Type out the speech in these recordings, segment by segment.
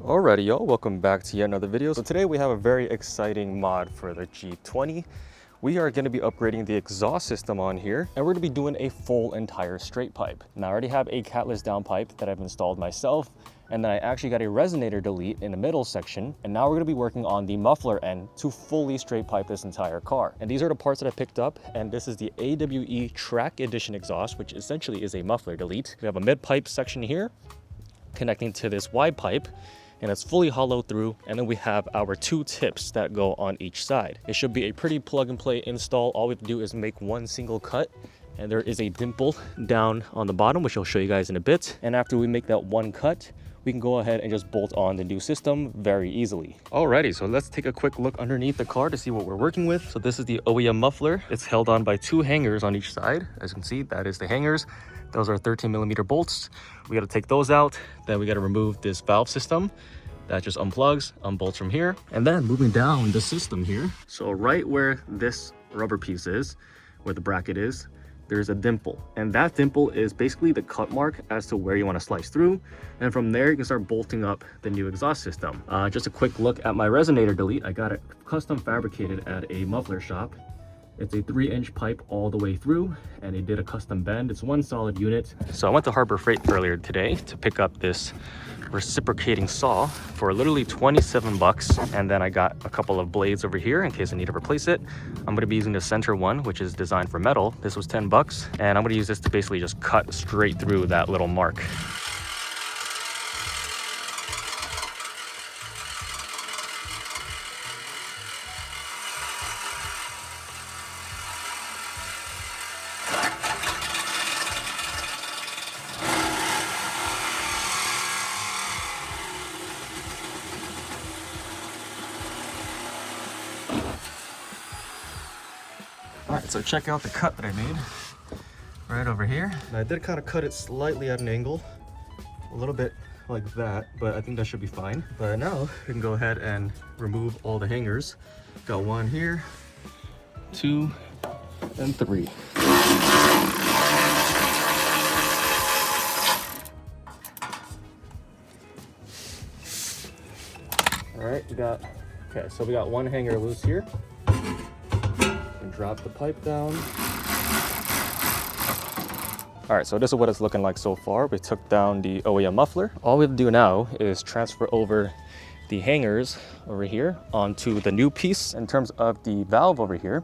Alrighty y'all, welcome back to yet another video. So today we have a very exciting mod for the G20. We are going to be upgrading the exhaust system on here, and we're going to be doing a full entire straight pipe. Now I already have a catless downpipe that I've installed myself, and then I actually got a resonator delete in the middle section, and now we're going to be working on the muffler end to fully straight pipe this entire car. And these are the parts that I picked up, and this is the AWE Track Edition exhaust, which essentially is a muffler delete. We have a mid pipe section here connecting to this wide pipe, and it's fully hollow through, and then we have our two tips that go on each side. It should be a pretty plug and play install. All we have to do is make one single cut, and there is a dimple down on the bottom, which I'll show you guys in a bit. And after we make that one cut, we can go ahead and just bolt on the new system very easily. Alrighty, so let's take a quick look underneath the car to see what we're working with. So this is the OEM muffler. It's held on by two hangers on each side. As you can see, that is the hangers. Those are 13mm bolts. We got to take those out. Then we got to remove this valve system. That just unplugs, unbolts from here. And then moving down the system here. So right where this rubber piece is, where the bracket is, there's a dimple. And that dimple is basically the cut mark as to where you want to slice through. And from there, you can start bolting up the new exhaust system. Just a quick look at my resonator delete. I got it custom fabricated at a muffler shop. It's a 3-inch pipe all the way through, and they did a custom bend. It's one solid unit. So I went to Harbor Freight earlier today to pick up this reciprocating saw for literally 27 bucks. And then I got a couple of blades over here in case I need to replace it. I'm gonna be using the center one, which is designed for metal. This was 10 bucks. And I'm gonna use this to basically just cut straight through that little mark. Alright, so check out the cut that I made right over here. And I did kind of cut it slightly at an angle, a little bit like that, but I think that should be fine. But now we can go ahead and remove all the hangers. Got one here, 2, and 3. Alright, we got one hanger loose here. Drop the pipe down. All right, so this is what it's looking like so far. We took down the OEM muffler. All we have to do now is transfer over the hangers over here onto the new piece. In terms of the valve over here,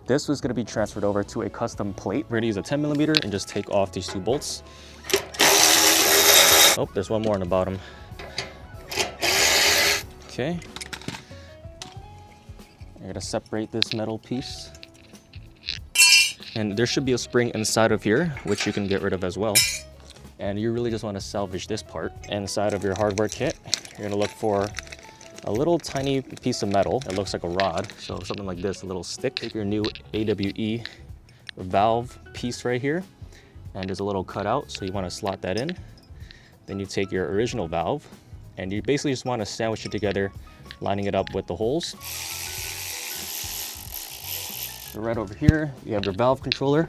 this was going to be transferred over to a custom plate. We're going to use a 10mm and just take off these two bolts. Oh, there's one more on the bottom. Okay. I'm going to separate this metal piece. And there should be a spring inside of here, which you can get rid of as well. And you really just want to salvage this part. Inside of your hardware kit, you're going to look for a little tiny piece of metal. It looks like a rod, so something like this, a little stick. Take your new AWE valve piece right here, and there's a little cutout, so you want to slot that in. Then you take your original valve, and you basically just want to sandwich it together, lining it up with the holes. So right over here, you have your valve controller.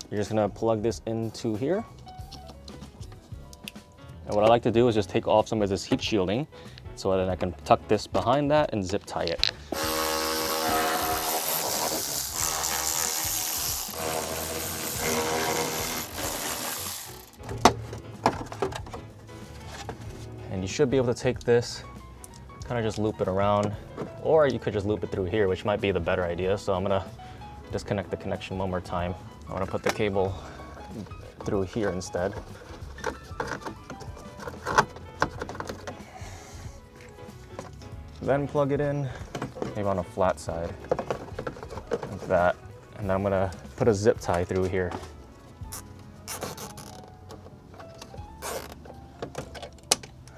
You're just gonna plug this into here. And what I like to do is just take off some of this heat shielding so that I can tuck this behind that and zip tie it. And you should be able to take this, kind of just loop it around, or you could just loop it through here, which might be the better idea. So I'm gonna disconnect the connection one more time. I wanna put the cable through here instead. Then plug it in, maybe on a flat side, like that. And then I'm gonna put a zip tie through here.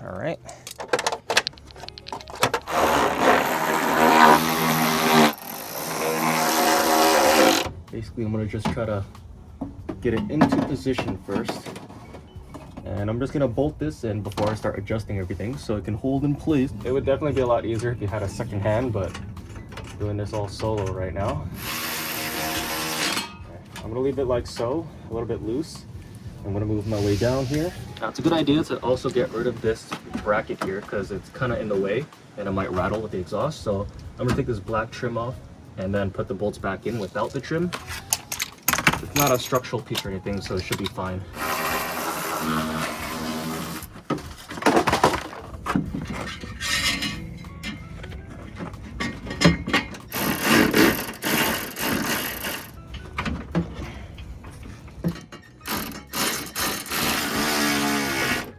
All right. Basically, I'm gonna just try to get it into position first. And I'm just gonna bolt this in before I start adjusting everything so it can hold in place. It would definitely be a lot easier if you had a second hand, but doing this all solo right now. Okay. I'm gonna leave it like so, a little bit loose. I'm gonna move my way down here. Now it's a good idea to also get rid of this bracket here because it's kind of in the way and it might rattle with the exhaust. So I'm gonna take this black trim off and then put the bolts back in without the trim. It's not a structural piece or anything, so it should be fine.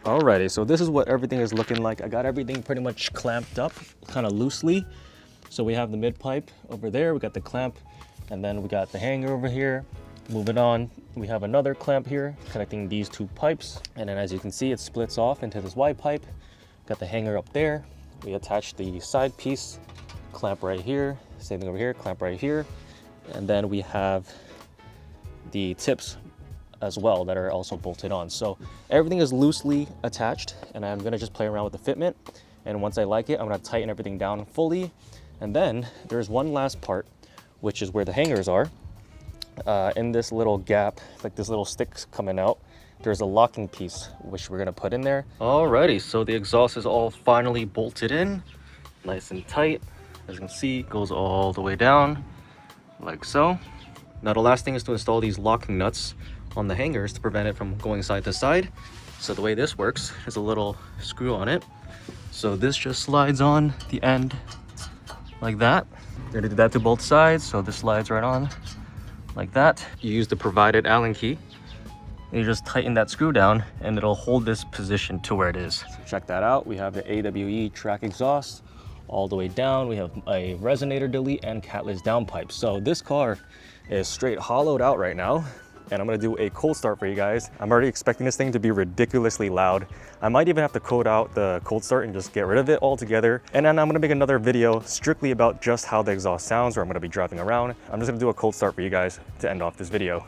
Alrighty, so this is what everything is looking like. I got everything pretty much clamped up, kind of loosely. So we have the mid pipe over there, we got the clamp, and then we got the hanger over here. Moving on, we have another clamp here connecting these two pipes. And then as you can see, it splits off into this Y pipe. Got the hanger up there. We attach the side piece, clamp right here, same thing over here, clamp right here. And then we have the tips as well that are also bolted on. So everything is loosely attached, and I'm gonna just play around with the fitment. And once I like it, I'm gonna tighten everything down fully. And then there's one last part, which is where the hangers are. In this little gap, like this little sticks coming out, there's a locking piece, which we're gonna put in there. Alrighty, so the exhaust is all finally bolted in, nice and tight. As you can see, it goes all the way down, like so. Now the last thing is to install these locking nuts on the hangers to prevent it from going side to side. So the way this works is a little screw on it. So this just slides on the end like that. We're gonna do that to both sides, so this slides right on like that. You use the provided Allen key and you just tighten that screw down and it'll hold this position to where it is. So check that out. We have the AWE track exhaust all the way down. We have a resonator delete and catless downpipe. So this car is straight hollowed out right now. And I'm gonna do a cold start for you guys. I'm already expecting this thing to be ridiculously loud. I might even have to code out the cold start and just get rid of it altogether. And then I'm gonna make another video strictly about just how the exhaust sounds, where I'm gonna be driving around. I'm just gonna do a cold start for you guys to end off this video.